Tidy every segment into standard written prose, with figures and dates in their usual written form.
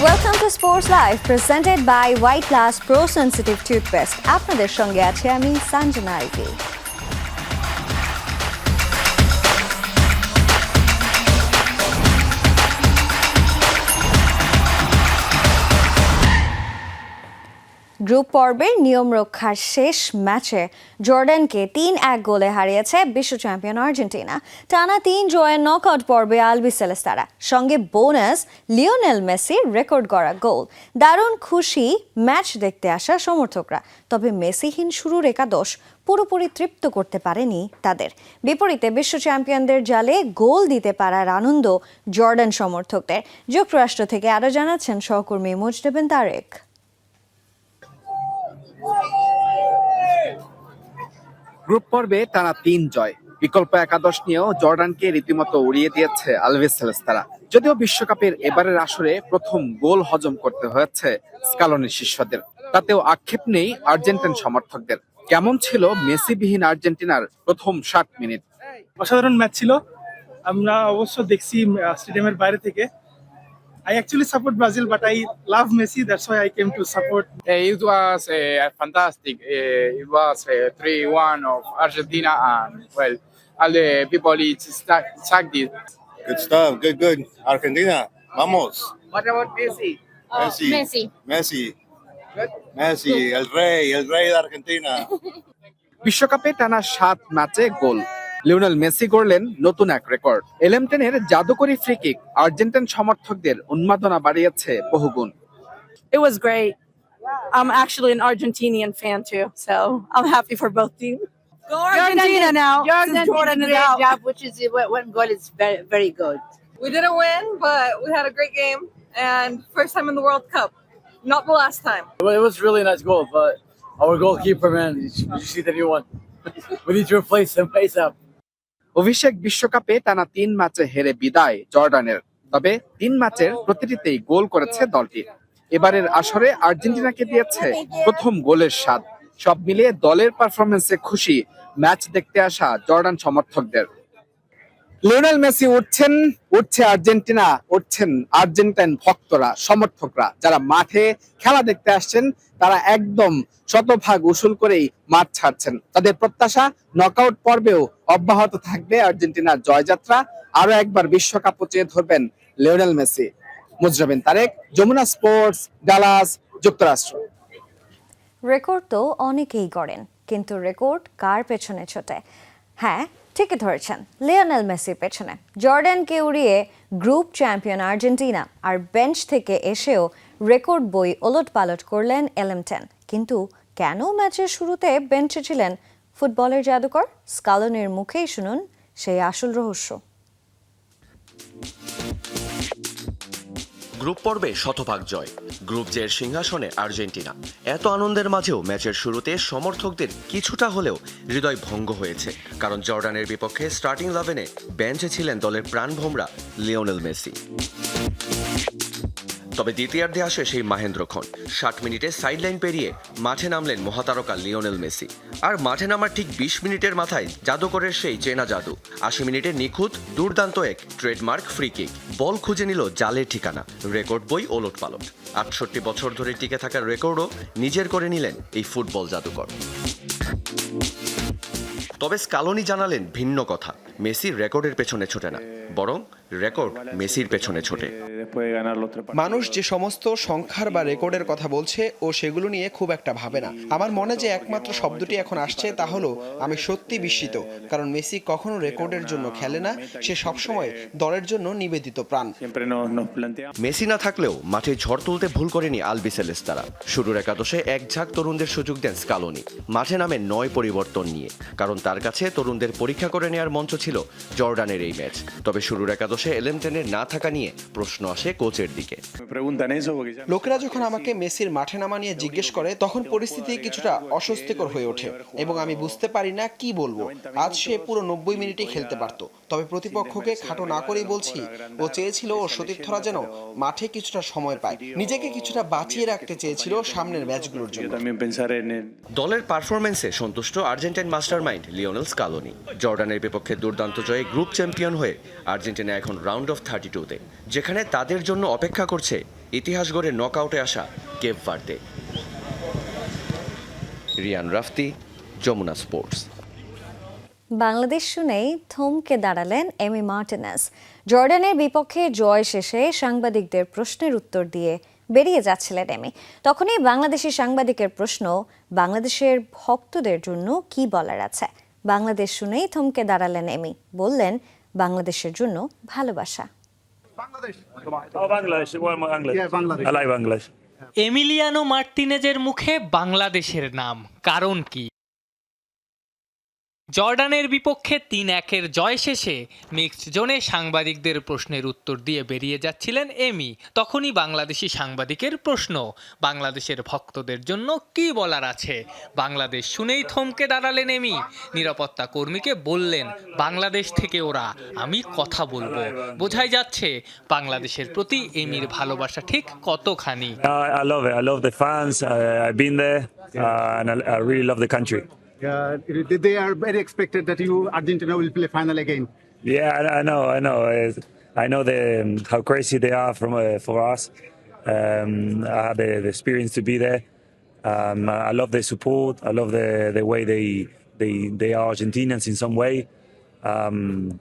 Welcome to sports live presented by white plus pro sensitive toothpaste. আপনাদের সঙ্গে আছি আমি সঞ্জনা আইভি। গ্রুপ পর্বের নিয়ম রক্ষার শেষ ম্যাচে জর্ডানকে ৩-১ গোলে হারিয়েছে বিশ্ব চ্যাম্পিয়ন আর্জেন্টিনা। টানা ৩ জয়ের নকআউট পর্বে আলবিসেলেস্তারা, সঙ্গে বোনাস লিওনেল মেসির রেকর্ড গড়া গোল। দারুণ খুশি ম্যাচ দেখতে আসা সমর্থকরা, তবে মেসিহীন শুরুর একাদশ পুরোপুরি তৃপ্ত করতে পারেনি তাদের। বিপরীতে বিশ্ব চ্যাম্পিয়নদের জালে গোল দিতে পারার আনন্দ জর্ডান সমর্থকদের। যুক্তরাষ্ট্র থেকে আরও জানাচ্ছেন সহকর্মী মুজতাবিন তারেক। গ্রুপ পর্বে টানা ৩ জয়, বিকল্প একাদশ নিয়েও জর্ডানকে রীতিমতো উড়িয়ে দিয়েছে আলবিসেলেস্তারা। যদিও বিশ্বকাপের এবারের আসরে প্রথম গোল হজম করতে হয়েছে স্কালোনির শিষ্যদের, তাতেও আক্ষেপ নেই আর্জেন্টিন সমর্থকদের। কেমন ছিল মেসিবিহীন আর্জেন্টিনার প্রথম 60 মিনিট? অসাধারণ ম্যাচ ছিল। আমরা অবশ্য দেখছি স্টেডিয়ামের বাইরে থেকে। I actually support Brazil, but I love Messi. That's why I came to support. It was fantastic. It was 3-1 of Argentina, and well, all the people it's stuck it. Good stuff. Good. Argentina, vamos. What about Messi? Messi, el rey de Argentina. বিশ্বকাপে টানা 7 ম্যাচে গোল, Lionel Messi গড়লেন নতুন এক record. এলেমটেনের জাদুকরী free kick Argentine সমর্থকদের উন্মাদনা বাড়িয়েছে বহুগুণ। It was great. I'm actually an Argentinian fan too, so I'm happy for both teams. Go Argentina now! Since Jordan is out. Job, which is one goal is very good. We didn't win, but we had a great game and first time in the World Cup. Not the last time. Well, it was really a nice goal, but our goalkeeper, man, did you see the new one? We need to replace him ASAP. অভিষেক বিশ্বকাপে টানা 3 ম্যাচে হেরে বিদায় জর্ডানের, তবে 3 ম্যাচের প্রতিটিতেই গোল করেছে দলটি। এবারের আসরে আর্জেন্টিনাকে দিয়েছে প্রথম গোলের স্বাদ। সব মিলিয়ে দলের পারফরমেন্সে খুশি ম্যাচ দেখতে আসা জর্ডান সমর্থকদের। লিওনেল মেসি উঠছে আর্জেন্টিনা, উঠছেন আর্জেন্টাইন ভক্তরা, সমর্থকরা যারা মাঠে খেলা দেখতে আসছেন তারা একদম শতভাগ উসুল করেই মাঠ ছাড়ছেন। তাদের প্রত্যাশা নকআউট পর্বেও অব্যাহত থাকবে আর্জেন্টিনার জয়যাত্রা। আরো একবার বিশ্বকাপ চেয়ে ধরবেন Lionel Messi. Mujtabin Tarek, Jamuna sports, Dallas, যুক্তরাষ্ট্র। রেকর্ড তো অনেকেই করেন, কিন্তু রেকর্ড কার পেছনে ছোটে? হ্যাঁ, ঠিকই ধরেছেন, লিওনেল মেসির পেছনে। জর্ডানকে উড়িয়ে গ্রুপ চ্যাম্পিয়ন আর্জেন্টিনা, আর বেঞ্চ থেকে এসেও রেকর্ড বই ওলটপালট করলেন এলেমটেন। কিন্তু কেন ম্যাচের শুরুতে বেঞ্চে ছিলেন ফুটবলের জাদুকর? স্কালোনির মুখেই শুনুন সেই আসল রহস্য। গ্রুপ পর্বে শতভাগ জয়, গ্রুপ জের সিংহাসনে আর্জেন্টিনা। এত আনন্দের মাঝেও ম্যাচের শুরুতে সমর্থকদের কিছুটা হলেও হৃদয় ভঙ্গ হয়েছে, কারণ জর্ডানের বিপক্ষে স্টার্টিং 11-এ বেঞ্চে ছিলেন দলের প্রাণভোমরা লিওনেল মেসি। তবে দ্বিতীয়ার্ধে আসে সেই মাহেন্দ্রক্ষণ। 60 মিনিটে সাইডলাইন পেরিয়ে মাঠে নামলেন মহাতারকা লিওনেল মেসি। আর মাঠে নামার ঠিক 20 মিনিটের মাথায় জাদুকরের সেই চেনা জাদু। 80 মিনিটে নিখুঁত দুর্দান্ত এক ট্রেডমার্ক ফ্রি কিক, বল খুঁজে নিল জালের ঠিকানা। রেকর্ড বই ওলটপালট। 68 বছর ধরে টিকে থাকার রেকর্ডও নিজের করে নিলেন এই ফুটবল জাদুকর। তবে স্কালোনি জানালেন ভিন্ন কথা। মেসি রেকর্ডের পেছনে ছোটে না, বরং রেকর্ড মেসির পেছনে ছোটে। মানুষ যে সমস্ত সংখ্যার বা রেকর্ডের কথা বলছে ও সেগুলো নিয়ে খুব একটা ভাবে না। আমার মনে যে একমাত্র শব্দটি এখন আসছে তা হলো আমি সত্যি বিস্মিত, কারণ মেসি কখনো রেকর্ডের জন্য খেলে না, সে সবসময় দলের জন্য নিবেদিত প্রাণ। মেসি না থাকলেও মাঠে ঝড় তুলতে ভুল করেনি আলবিসেলেস্তারা। শুরুর একাদশে এক ঝাঁক তরুণদের সুযোগ দেন স্কালোনি। মাঠে নামে 9 পরিবর্তন নিয়ে, কারণ তার কাছে তরুণদের পরীক্ষা করে নেওয়ার মঞ্চ ছিল জর্ডানের এই ম্যাচ। তবে শুরুর একাদশে এলেমটেনের না থাকা নিয়ে প্রশ্ন আসে কোচের দিকে। লোকেরা যখন আমাকে মেসির মাঠে নামা নিয়ে জিজ্ঞেস করে, তখন পরিস্থিতি কিছুটা অস্বস্তিকর হয়ে ওঠে এবং আমি বুঝতে পারি না কি বলবো। আজ সে পুরো 90 মিনিটই খেলতে পারত, তবে প্রতিপক্ষকে খাটো না করেই বলছি, ও চেয়েছিল ও সতীর্থরা যেন মাঠে কিছুটা সময় পায়, নিজেকে কিছুটা বাঁচিয়ে রাখতে চেয়েছিল সামনের ম্যাচগুলোর জন্য। দলের পারফরমেন্সে সন্তুষ্ট আর্জেন্টাইন মাস্টারমাইন্ড লিওনেল স্কালোনি। জর্ডানের বিপক্ষে দুর্দান্ত জয়ে গ্রুপ চ্যাম্পিয়ন হয়ে আর্জেন্টিনা এখন রাউন্ড অফ 32-তে, যেখানে তাদের জন্য অপেক্ষা করছে ইতিহাস গড়ে নকআউটে আসা Cape Verde. Riyan রাফতি, Jamuna sports. Bangladesh শুনেই থমকে দাঁড়ালেন এমি মার্টিনেজ। জর্ডানের বিপক্ষে জয় শেষে সাংবাদিকদের প্রশ্নের উত্তর দিয়ে বেরিয়ে যাচ্ছিলেন এমি। তখনই বাংলাদেশি সাংবাদিকের প্রশ্ন, বাংলাদেশের ভক্তদের জন্য কি বলার আছে। বাংলাদেশ শুনেই থমকে দাঁড়ালেন এমি, বললেন বাংলাদেশের জন্য ভালোবাসা। এমিলিয়ানো মার্টিনেজের মুখে বাংলাদেশের নাম, কারণ কি? জর্ডানের বিপক্ষে ৩-১ জয় শেষে মিক্সড জোনে সাংবাদিকদের প্রশ্নের উত্তর দিয়ে বেরিয়ে যাচ্ছিলেন এমি। তখনই বাংলাদেশি সাংবাদিকের প্রশ্ন, বাংলাদেশের ভক্তদের জন্য কি বলার আছে। বাংলাদেশ শুনেই থমকে দাঁড়ালেন এমি। নিরাপত্তা কর্মীকে বললেন, বাংলাদেশ থেকে ওরা, আমি কথা বলবো। বোঝাই যাচ্ছে বাংলাদেশের প্রতি এমির ভালোবাসা ঠিক কতখানি। I love it. I love the fans. I've been there, and I really love the country. They are very expected that Argentina will play final again. Yeah, I know. I know how crazy they are for us. I had the experience to be there. I love their support. I love the way they are Argentinians in some way.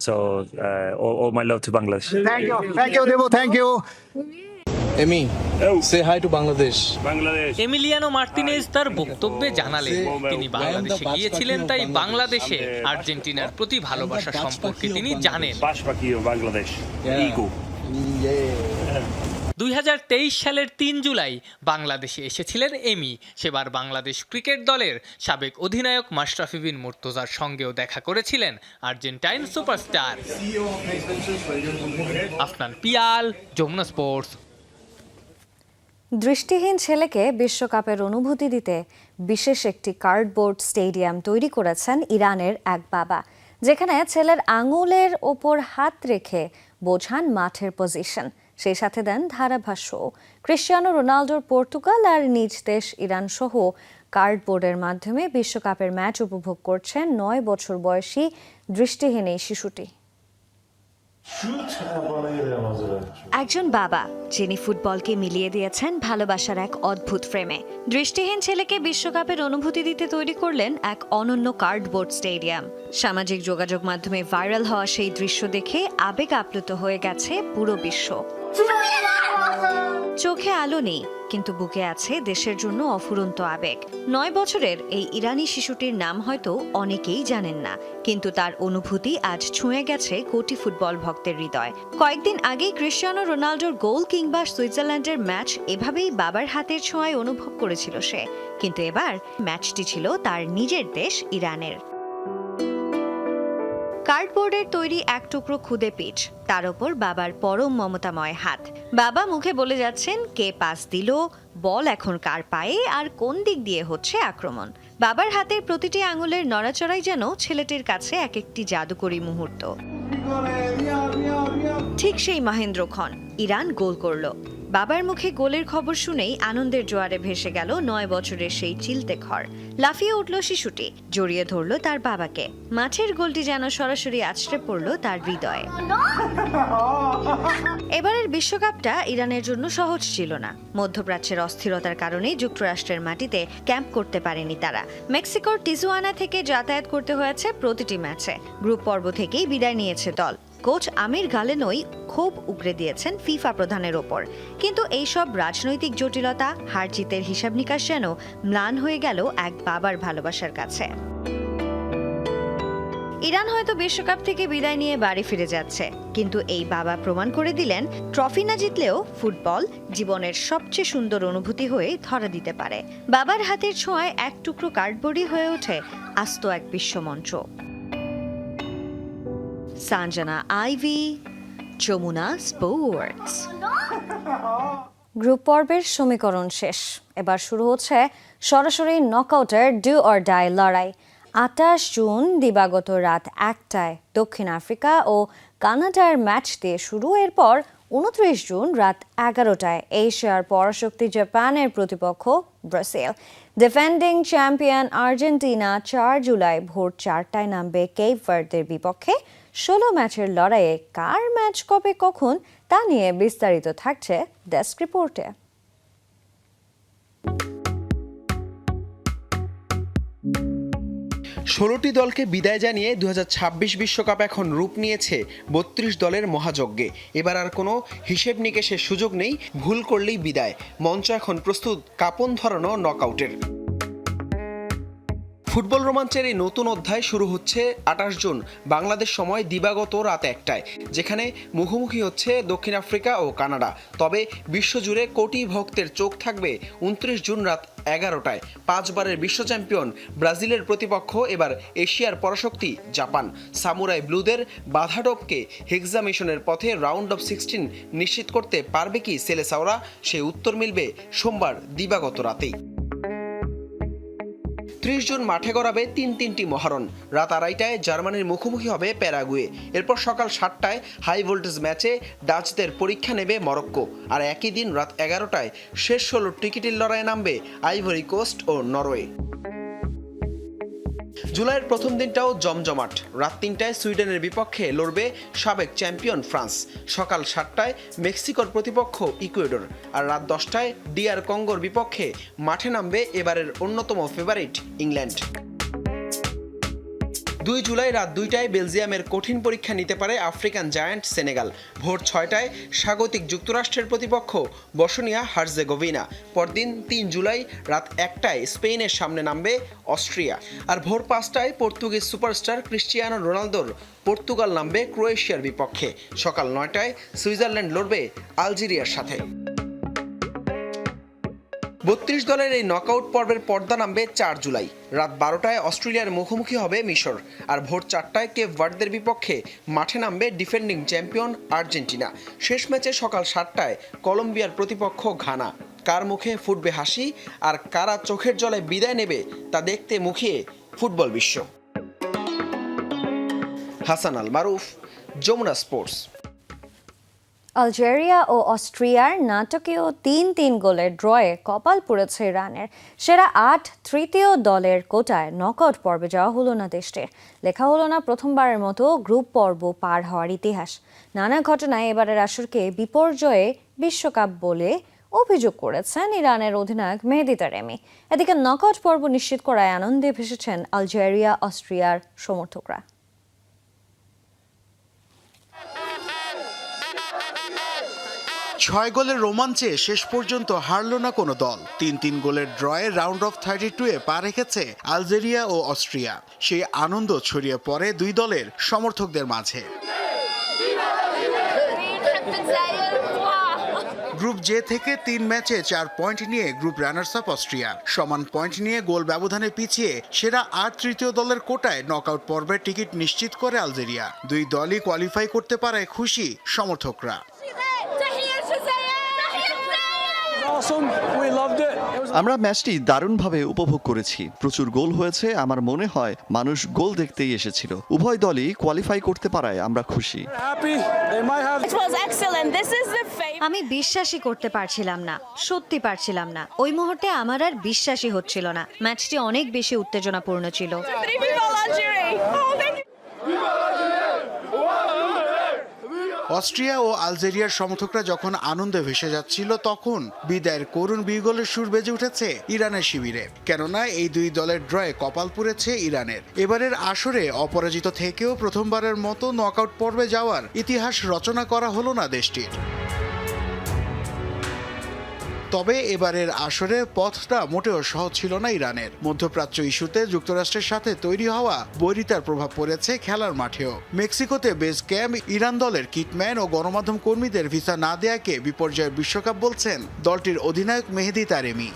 So all my love to Bangladesh. Thank you, Devo. Thank you. Emi, say hi to Bangladesh. Emiliano Martinez তার বক্তব্যে জানালেন, তিনি বাংলাদেশে গিয়েছিলেন, তাই বাংলাদেশে আর্জেন্টিনার প্রতি ভালোবাসা সম্পর্কে তিনি জানেন। 2023 সালের 3 জুলাই বাংলাদেশে এসেছিলেন এমি। সেবার বাংলাদেশ ক্রিকেট দলের সাবেক অধিনায়ক মাশরাফি বিন মুর্তজার সঙ্গেও দেখা করেছিলেন Argentine superstar. Afnan Piyal, Jamuna sports. দৃষ্টিহীন ছেলেকে বিশ্বকাপের অনুভূতি দিতে বিশেষ একটি কার্ডবোর্ড স্টেডিয়াম তৈরি করেছেন ইরানের এক বাবা, যেখানে ছেলের আঙুলের ওপর হাত রেখে বোঝান মাঠের পজিশন, সেই সাথে দেন ধারাভাষ্য। ক্রিশ্চিয়ানো রোনাল্ডোর পর্তুগাল আর নিজ দেশ ইরান সহ কার্ডবোর্ডের মাধ্যমে বিশ্বকাপের ম্যাচ উপভোগ করছেন 9 বছর বয়সী দৃষ্টিহীন এই শিশুটি। একজন বাবা যিনি ফুটবলকে মিলিয়ে দিয়েছেন ভালোবাসার এক অদ্ভুত ফ্রেমে, দৃষ্টিহীন ছেলেকে বিশ্বকাপের অনুভূতি দিতে তৈরি করলেন এক অনন্য কার্ডবোর্ড স্টেডিয়াম। সামাজিক যোগাযোগ মাধ্যমে ভাইরাল হওয়া সেই দৃশ্য দেখে আবেগ আপ্লুত হয়ে গেছে পুরো বিশ্ব। চোখে আলো নেই, কিন্তু বুকে আছে দেশের জন্য অফুরন্ত আবেগ। 9 বছরের এই ইরানি শিশুটির নাম হয়তো অনেকেই জানেন না, কিন্তু তার অনুভূতি আজ ছুঁয়ে গেছে কোটি ফুটবল ভক্তের হৃদয়। কয়েকদিন আগেই ক্রিশ্চিয়ানো রোনাল্ডোর গোল কিংবা সুইজারল্যান্ডের ম্যাচ এভাবেই বাবার হাতের ছোঁয়ায় অনুভব করেছিল সে, কিন্তু এবার ম্যাচটি ছিল তার নিজের দেশ ইরানের। কার্ডবোর্ডের তৈরি এক টুকরো খুদে পিচ, তার ওপর বাবার পরম মমতাময় হাত। বাবা মুখে বলে যাচ্ছেন কে পাস দিল, বল এখন কার পায়ে, আর কোন দিক দিয়ে হচ্ছে আক্রমণ। বাবার হাতের প্রতিটি আঙুলের নড়াচড়াই যেন ছেলেটির কাছে এক একটি জাদুকরী মুহূর্ত। ঠিক সেই মহেন্দ্রক্ষণ ইরান গোল করল। বাবার মুখে গোলের খবর শুনেই আনন্দের জোয়ারে ভেসে গেল 9 বছরের সেই চিলতে ঘর। লাফিয়ে উঠল শিশুটি, জড়িয়ে ধরল তার বাবাকে। মাঠের গোলটি যেন সরাসরি আছড়ে পড়ল তার হৃদয়ে। এবারের বিশ্বকাপটা ইরানের জন্য সহজ ছিল না। মধ্যপ্রাচ্যের অস্থিরতার কারণে যুক্তরাষ্ট্রের মাটিতে ক্যাম্প করতে পারেনি তারা। মেক্সিকোর টিজুয়ানা থেকে যাতায়াত করতে হয়েছে প্রতিটি ম্যাচে। গ্রুপ পর্ব থেকেই বিদায় নিয়েছে দল। কোচ আমির গালেনোই ক্ষোভ উগরে দিয়েছেন ফিফা প্রধানের ওপর, কিন্তু এইসব রাজনৈতিক জটিলতা, হার জিতের হিসাব নিকাশ যেন ম্লান হয়ে গেল এক বাবার ভালোবাসার কাছে। ইরান হয়তো বিশ্বকাপ থেকে বিদায় নিয়ে বাড়ি ফিরে যাচ্ছে, কিন্তু এই বাবা প্রমাণ করে দিলেন ট্রফি না জিতলেও ফুটবল জীবনের সবচেয়ে সুন্দর অনুভূতি হয়ে ধরা দিতে পারে। বাবার হাতের ছোঁয়ায় এক টুকরো কার্ডবোর্ডই হয়ে ওঠে আস্ত এক বিশ্বমঞ্চ। সানজানা আইভি, যমুনা স্পোর্টস। গ্রুপ পর্বের সমীকরণ শেষ, এবার শুরু হচ্ছে সরাসরি নকআউটের ডু অর ডাই লড়াই। 28 জুন দিবাগত রাত 1টায় দক্ষিণ আফ্রিকা ও কানাডার ম্যাচ দিয়ে শুরু। এরপর 29 জুন রাত 11টায় এশিয়ার পরাশক্তি জাপানের প্রতিপক্ষ Brazil. Defending champion Argentina 4 July ভোর 4টায় নামবে কেপ ভার্দের বিপক্ষে। 16 ম্যাচের লড়াইয়ে কার ম্যাচ কবে কখন তা নিয়ে বিস্তারিত থাকছে ডেস্ক রিপোর্টে। 16টি দলকে বিদায় জানিয়ে 2026 বিশ্বকাপ এখন রূপ নিয়েছে 32 দলের মহাযজ্ঞে। এবার আর কোনো হিসেব নিকেশের সুযোগ নেই, ভুল করলেই বিদায়। মঞ্চ এখন প্রস্তুত কাঁপন ধরানো নকআউটের। ফুটবল রোমাঞ্চের এই নতুন অধ্যায় শুরু হচ্ছে 28 জুন বাংলাদেশ সময় দিবাগত রাত 1টায়, যেখানে মুখোমুখি হচ্ছে দক্ষিণ আফ্রিকা ও কানাডা। তবে বিশ্বজুড়ে কোটি ভক্তের চোখ থাকবে 29 জুন রাত 11টায়। 5 বারের বিশ্ব চ্যাম্পিয়ন ব্রাজিলের প্রতিপক্ষ এবার এশিয়ার পরাশক্তি জাপান। সামুরাই ব্লুদের বাধা টপকে হেক্সা মিশনের পথে রাউন্ড অফ 16 নিশ্চিত করতে পারবে কি সেলেসাওরা? সেই উত্তর মিলবে সোমবার দিবাগত রাতেই। 30 জুন মাঠে গড়াবে তিনটি মহারণ। রাত 2:30টায় জার্মানির মুখোমুখি হবে প্যারাগুয়ে। এরপর সকাল 7টায় হাই ভোল্টেজ ম্যাচে ডাচদের পরীক্ষা নেবে মরক্কো। আর একই দিন রাত 11টায় শেষ 16 টিকিটের লড়াইয়ে নামবে আইভরি কোস্ট ও নরওয়ে। জুলাইয়ের প্রথম দিনটাও জমজমাট। রাত 3টায় সুইডেনের বিপক্ষে লড়বে সাবেক চ্যাম্পিয়ন ফ্রান্স। সকাল 7টায় মেক্সিকোর প্রতিপক্ষ ইকুয়েডর। আর রাত 10টায় ডিআর কঙ্গোর বিপক্ষে মাঠে নামবে এবারের অন্যতম ফেভারিট ইংল্যান্ড। 2 জুলাই রাত 2টায় বেলজিয়ামের কঠিন পরীক্ষা নিতে পারে আফ্রিকান জায়ান্ট সেনেগাল। ভোর 6টায় স্বাগতিক যুক্তরাষ্ট্রের প্রতিপক্ষ বসনিয়া হার্জেগোভিনা। পরদিন 3 জুলাই রাত 1টায় স্পেনের সামনে নামবে অস্ট্রিয়া। আর ভোর 5টায় পর্তুগিজ সুপারস্টার ক্রিস্টিয়ানো রোনালদোর পর্তুগাল নামবে ক্রোয়েশিয়ার বিপক্ষে। সকাল 9টায় সুইজারল্যান্ড লড়বে আলজেরিয়ার সাথে। 32 দলের এই নকআউট পর্বের পর্দা নামবে 4 জুলাই। রাত 12টায় অস্ট্রেলিয়ার মুখোমুখি হবে মিশর। আর ভোর 4টায় কেপ ভার্দের বিপক্ষে মাঠে নামবে ডিফেন্ডিং চ্যাম্পিয়ন আর্জেন্টিনা। শেষ ম্যাচে সকাল 7টায় কলম্বিয়ার প্রতিপক্ষ ঘানা। কার মুখে ফুটবে হাসি আর কারা চোখের জলে বিদায় নেবে তা দেখতে মুখিয়ে ফুটবল বিশ্ব। হাসান আল মারুফ, যমুনা স্পোর্টস। আলজেরিয়া ও অস্ট্রিয়ার নাটকীয় 3-3 গোলের ড্রয়ে কপাল পুড়েছে ইরানের। সেরা 8 তৃতীয় দলের কোটায় নকআউট পর্বে যাওয়া হলো না দেশটির। লেখা হলো না প্রথমবারের মতো গ্রুপ পর্ব পার হওয়ার ইতিহাস। নানা ঘটনায় এবারের আসরকে বিপর্যয়ে বিশ্বকাপ বলে অভিযোগ করেছেন ইরানের অধিনায়ক মেহেদি তারেমি। এদিকে নকআউট পর্ব নিশ্চিত করায় আনন্দে ভেসেছেন আলজেরিয়া অস্ট্রিয়ার সমর্থকরা। 6 গোলের রোমাঞ্চে শেষ পর্যন্ত হারল না কোনো দল। 3-3 গোলের ড্রয়ে রাউন্ড অফ 32-এ পা রেখেছে আলজেরিয়া ও অস্ট্রিয়া। সেই আনন্দ ছড়িয়ে পড়ে দুই দলের সমর্থকদের মাঝে। গ্রুপ জে থেকে 3 ম্যাচে 4 পয়েন্ট নিয়ে গ্রুপ রানার্স আপ অস্ট্রিয়া। সমান পয়েন্ট নিয়ে গোল ব্যবধানে পিছিয়ে সেরা 8 তৃতীয় দলের কোটায় নকআউট পর্বের টিকিট নিশ্চিত করে আলজেরিয়া। দুই দলই কোয়ালিফাই করতে পারায় খুশি সমর্থকরা। আমরা ম্যাচটি দারুণভাবে উপভোগ করেছি। প্রচুর গোল হয়েছে। আমার মনে হয় মানুষ গোল দেখতেই এসেছিল। উভয় দলই কোয়ালিফাই করতে পারায় আমরা খুশি। আমি বিশ্বাসই করতে পারছিলাম না, সত্যি পারছিলাম না। ওই মুহূর্তে আমার আর বিশ্বাসই হচ্ছিল না। ম্যাচটি অনেক বেশি উত্তেজনাপূর্ণ ছিল। অস্ট্রিয়া ও আলজেরিয়ার সমর্থকরা যখন আনন্দে ভেসে যাচ্ছিল, তখন বিদায়ের করুণ বিগলের সুর বেজে উঠেছে ইরানের শিবিরে। কেননা এই দুই দলের ড্রয়ে কপাল পুড়েছে ইরানের। এবারের আসরে অপরাজিত থেকেও প্রথমবারের মতো নকআউট পর্বে যাওয়ার ইতিহাস রচনা করা হলো না দেশটির। তবে এবারের আসরে পথটা মোটেও সহজ ছিল না ইরানের। মধ্যপ্রাচ্য ইস্যুতে যুক্তরাষ্ট্রের সাথে তৈরি হওয়া বৈরিতার প্রভাব পড়েছে খেলার মাঠেও। মেক্সিকোতে বেস ক্যাম্প ইরান দলের কিটম্যান ও গণমাধ্যম কর্মীদের ভিসা না দেয়াকে বিপর্যয়ের বিশ্বকাপ বলছেন দলটির অধিনায়ক মেহেদি তারেমি।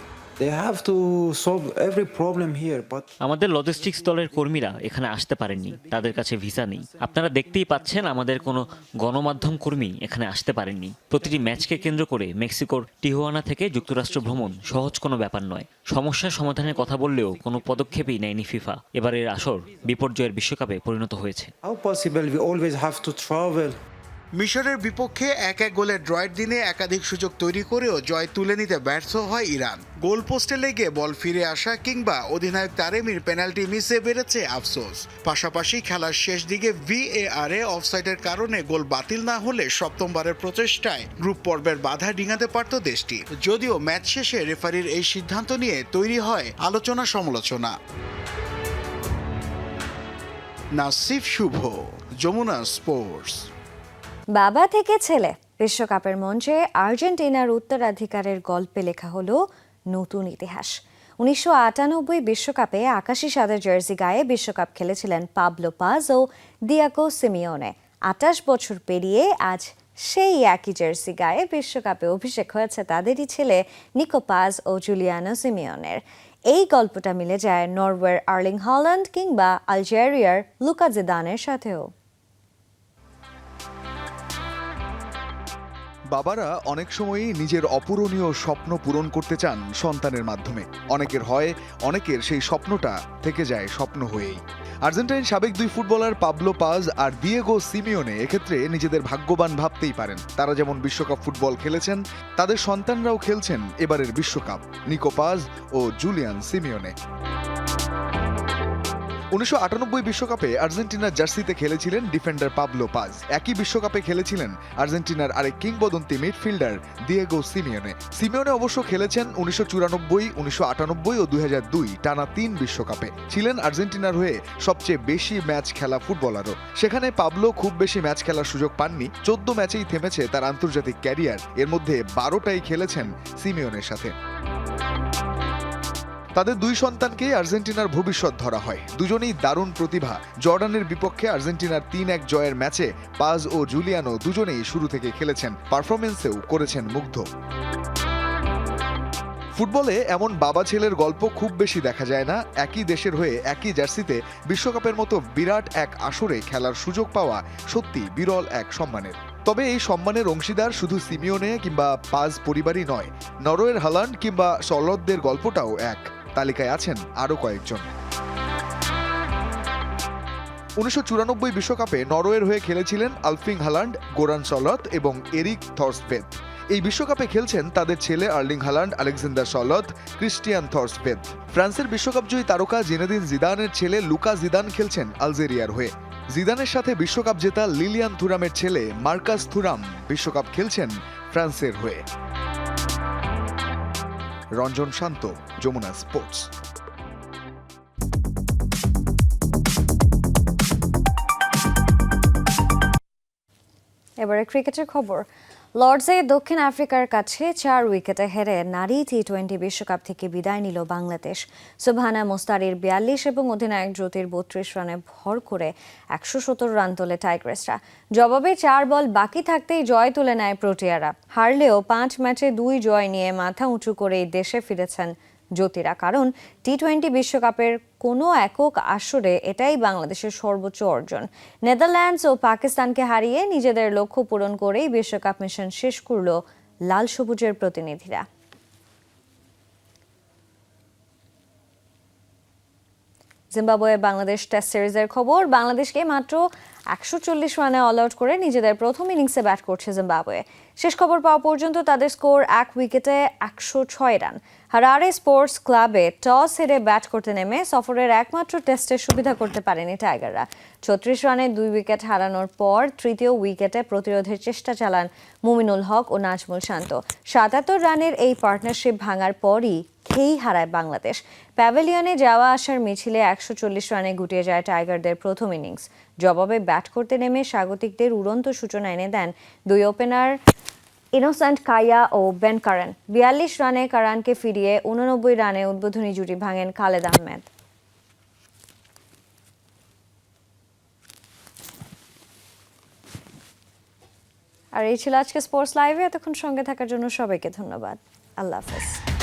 আমাদের লজিস্টিক্স দলের কর্মীরা এখানে আসতে পারেননি, তাদের কাছে ভিসা নেই। আপনারা দেখতেই পাচ্ছেন আমাদের কোনো গণমাধ্যম কর্মী এখানে আসতে পারেননি। প্রতিটি ম্যাচকে কেন্দ্র করে মেক্সিকোর টিহুয়ানা থেকে যুক্তরাষ্ট্র ভ্রমণ সহজ কোনো ব্যাপার নয়। সমস্যার সমাধানের কথা বললেও কোনো পদক্ষেপই নেয়নি ফিফা। এবারের আসর বিপর্যয়ের বিশ্বকাপে পরিণত হয়েছে। মিশরের বিপক্ষে 1-1 গোলের ড্রয়ের দিনে একাধিক সুযোগ তৈরি করেও জয় তুলে নিতে ব্যর্থ হয় ইরান। গোল পোস্টে লেগে বল ফিরে আসা কিংবা অধিনায়ক তারেমির পেনাল্টি মিসে বেড়েছে আফসোস। পাশাপাশি খেলার শেষ দিকে VAR এ অফসাইডের কারণে গোল বাতিল না হলে সপ্তমবারের প্রচেষ্টায় গ্রুপ পর্বের বাধা ডিঙাতে পারত দেশটি। যদিও ম্যাচ শেষে রেফারির এই সিদ্ধান্ত নিয়ে তৈরি হয় আলোচনা সমালোচনা। নাসিফ শুভ, যমুনা স্পোর্টস। বাবা থেকে ছেলে, বিশ্বকাপের মঞ্চে আর্জেন্টিনার উত্তরাধিকারের গল্পে লেখা হলো নতুন ইতিহাস। 1998 বিশ্বকাপে আকাশি সাদা জার্সি গায়ে বিশ্বকাপ খেলেছিলেন পাবলো পাজ ও দিয়েগো সিমিওনে। 28 বছর পেরিয়ে আজ সেই একই জার্সি গায়ে বিশ্বকাপে অভিষেক হয়েছে তাদেরই ছেলে নিকো পাজ ও জুলিয়ানো সিমিওনের। এই গল্পটা মিলে যায় নরওয়ের আর্লিং হল্যান্ড কিংবা আলজেরিয়ার লুকা জিদানের সাথেও। বাবারা অনেক সময়ই নিজের অপূরণীয় স্বপ্ন পূরণ করতে চান সন্তানের মাধ্যমে। অনেকের হয়, অনেকের সেই স্বপ্নটা থেকে যায় স্বপ্ন হয়েই। আর্জেন্টাইন সাবেক 2 ফুটবলার পাবলো পাজ আর দিয়েগো সিমিওনে এক্ষেত্রে নিজেদের ভাগ্যবান ভাবতেই পারেন। তারা যেমন বিশ্বকাপ ফুটবল খেলেছেন, তাদের সন্তানরাও খেলছেন এবারের বিশ্বকাপ, নিকো পাজ ও জুলিয়ান সিমিওনে। 1998 বিশ্বকাপে আর্জেন্টিনার জার্সিতে খেলেছিলেন ডিফেন্ডার পাবলো পাজ। একই বিশ্বকাপে খেলেছিলেন আর্জেন্টিনার আরেক কিংবদন্তি মিডফিল্ডার দিয়েগো সিমিওনে। সিমিওনে অবশ্য খেলেছেন 1994, 1998 ও 2002 টানা 3 বিশ্বকাপে। ছিলেন আর্জেন্টিনার হয়ে সবচেয়ে বেশি ম্যাচ খেলা ফুটবলারও। সেখানে পাবলো খুব বেশি ম্যাচ খেলার সুযোগ পাননি। 14 ম্যাচেই থেমেছে তার আন্তর্জাতিক ক্যারিয়ার। এর মধ্যে 12টাই খেলেছেন সিমিওনের সাথে। তাদের 2 সন্তানকে আর্জেন্টিনার ভবিষ্যৎ ধরা হয়। দুজনেই দারুণ প্রতিভা। জর্ডানের বিপক্ষে আর্জেন্টিনার 3-1 জয়ের ম্যাচে পাজ ও জুলিয়ানো দুজনেই শুরু থেকে খেলেছেন, পারফরমেন্সেও করেছেন মুগ্ধ। ফুটবলে এমন বাবা ছেলের গল্প খুব বেশি দেখা যায় না। একই দেশের হয়ে একই জার্সিতে বিশ্বকাপের মতো বিরাট এক আসরে খেলার সুযোগ পাওয়া সত্যি বিরল এক সম্মানের। তবে এই সম্মানের অংশীদার শুধু সিমিওনে কিংবা পাজ পরিবারই নয়, নরওয়ের হল্যান্ড কিংবা সলদদের গল্পটাও এক। তালিকায় আছেন আরও কয়েকজন। 1994 বিশ্বকাপে নরওয়ের হয়ে খেলেছিলেন আলফিং হল্যান্ড, গোরান সলদ এবং এরিক থর্সভেদ। এই বিশ্বকাপে খেলছেন তাদের ছেলে আর্লিং হল্যান্ড, আলেকজান্ডার সলদ, ক্রিস্টিয়ান থর্সভেদ। ফ্রান্সের বিশ্বকাপজয়ী তারকা জিনেদিন জিদানের ছেলে লুকা জিদান খেলছেন আলজেরিয়ার হয়ে। জিদানের সাথে বিশ্বকাপ জেতা লিলিয়ান থুরামের ছেলে মার্কাস থুরাম বিশ্বকাপ খেলছেন ফ্রান্সের হয়ে। রঞ্জন শান্ত, যমুনা স্পোর্টস। এবারে ক্রিকেটের খবর। লর্ডসে দক্ষিণ আফ্রিকার কাছে 4 উইকেটে হেরে নারী টি20 বিশ্বকাপ থেকে বিদায় নিল বাংলাদেশ। সুবহানা মুস্তারির 42 এবং অধিনায়ক জ্যোতির 32 রানে ভর করে 117 রান তোলে টাইগ্রেসরা। জবাবে 4 বল বাকি থাকতেই জয় তুলে নেয় প্রোটিয়ারা। হারলেও 5 ম্যাচে 2 জয় নিয়ে মাথা উঁচু করেই দেশে ফিরেছেন জ্যোতিরা, কারণ টি20 বিশ্বকাপের কোনো একক আসরে এটাই বাংলাদেশের সর্বোচ্চ অর্জন। নেদারল্যান্ডস ও পাকিস্তানকে হারিয়ে নিজেদের লক্ষ্য পূরণ করেই বিশ্বকাপ মিশন শেষ করল লাল সবুজের প্রতিনিধিরা। জিম্বাবুয়ে বাংলাদেশ টেস্ট সিরিজের খবর। বাংলাদেশকে মাত্র 140 রানে অল আউট করে নিজেদের প্রথম ইনিংসে ব্যাট করছে জিম্বাবুয়ে। শেষ খবর পাওয়া পর্যন্ত তাদের স্কোর 1 উইকেটে 106 রান। হারারে স্পোর্টস ক্লাবে টস হেরে ব্যাট করতে নেমে সফরের একমাত্র টেস্টের সুবিধা করতে পারেনি টাইগাররা। 36 রানে 2 উইকেট হারানোর পর তৃতীয় উইকেটে প্রতিরোধের চেষ্টা চালান মুমিনুল হক ও নাজমুল শান্ত। 77 রানের এই পার্টনারশিপ ভাঙার পরই খেই হারায় বাংলাদেশ। প্যাভিলিয়নে যাওয়া আসার মিছিলে 140 রানে গুটিয়ে যায় টাইগারদের প্রথম ইনিংস। জবাবে ব্যাট করতে নেমে স্বাগতিকদের উড়ন্ত সূচনা এনে দেন 2 ওপেনার ইনোসেন্ট কাইয়া ও বেন কারান। 42 রানে কারানকে ফিরিয়ে 89 রানে উদ্বোধনী জুটি ভাঙেন খালেদ আহমেদ। আর এই ছিল আজকে স্পোর্টস লাইভে। এতক্ষণ সঙ্গে থাকার জন্য সবাইকে ধন্যবাদ। আল্লাহ হাফেজ।